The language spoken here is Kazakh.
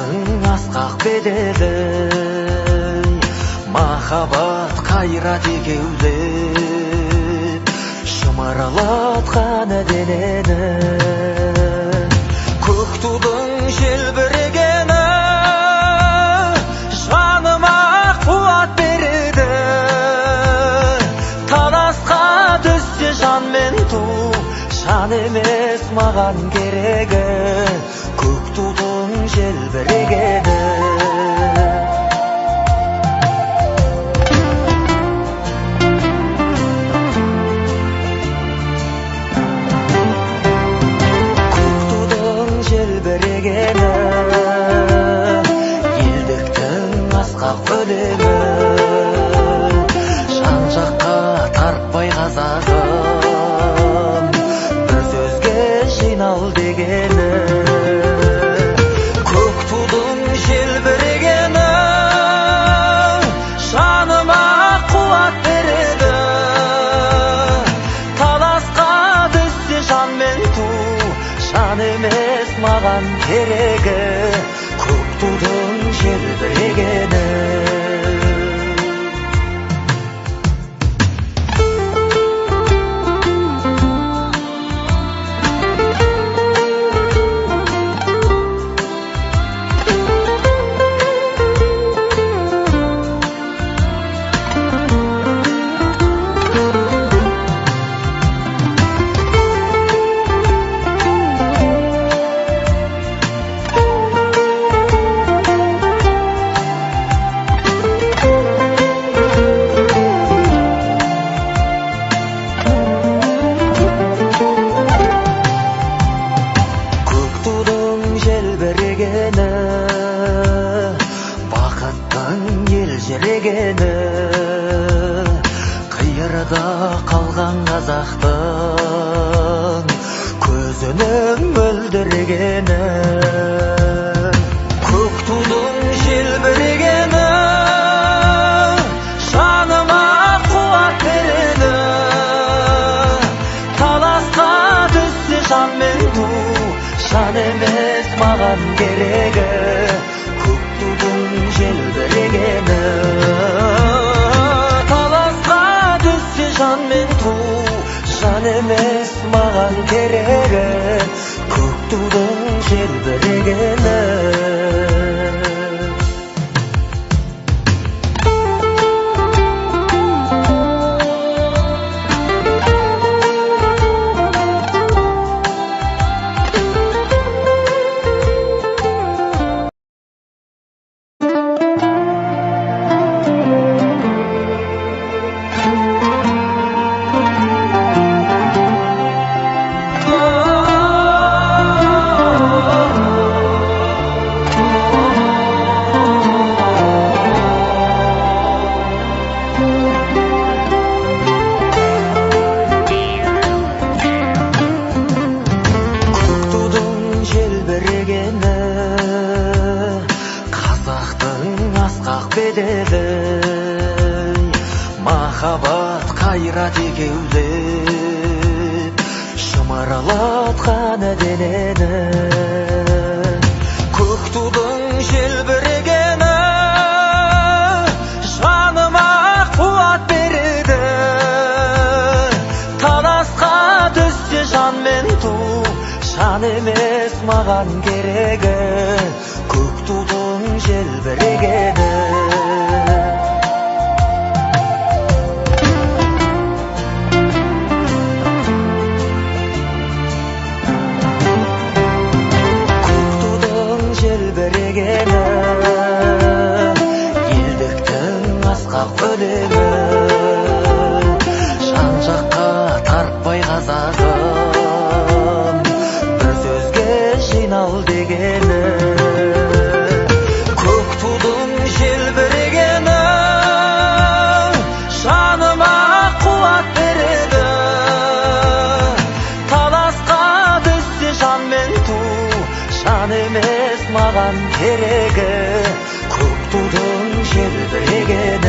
Бақыттың асқақ бедері, махаббат қайрат екеулеп шымырлатқан денені. Көк тудың желбірегені жаныма қуат береді. Таласқа түссе жан мен ту, жан емес маған керегі. Көк тудың желбірегені. Елдіктің асқақ өлеңі, жан жаққа тарпай қазағым, бір сөзге жинал дегені. Көк тудың желбірегені жаныма қуат береді. Таласқа түссе жан мен ту, жан емес маған керегі. Көк тудың желбірегені. Бақыттың елжірегені, қиырда қалған қазақтың көзінің мөлдірегені. Көк тудың желбірегені жаныма қуат береді. Таласқа түссе жан мен ту, жан емес маған керегі. Көк тудың желбірегені. Таласқа түссе жан мен ту, жан емес маған керегі. Көк тудың желбірегені. Махаббат қайрат екеулеп шымырлатқан денені. Көк тудың желбірегені жаныма қуат береді. Таласқа түссе жан мен ту, жан емес маған керегі. Көк тудың желбірегені. Елдіктің асқақ өлеңі, жан жаққа тарпай қазағым, бір сөзге жинал дегені. Көк тудың желбірегені жаныма қуат береді. Таласқа түссе жан мен ту, жан емес маған керегі. Көк тудың желбірегені.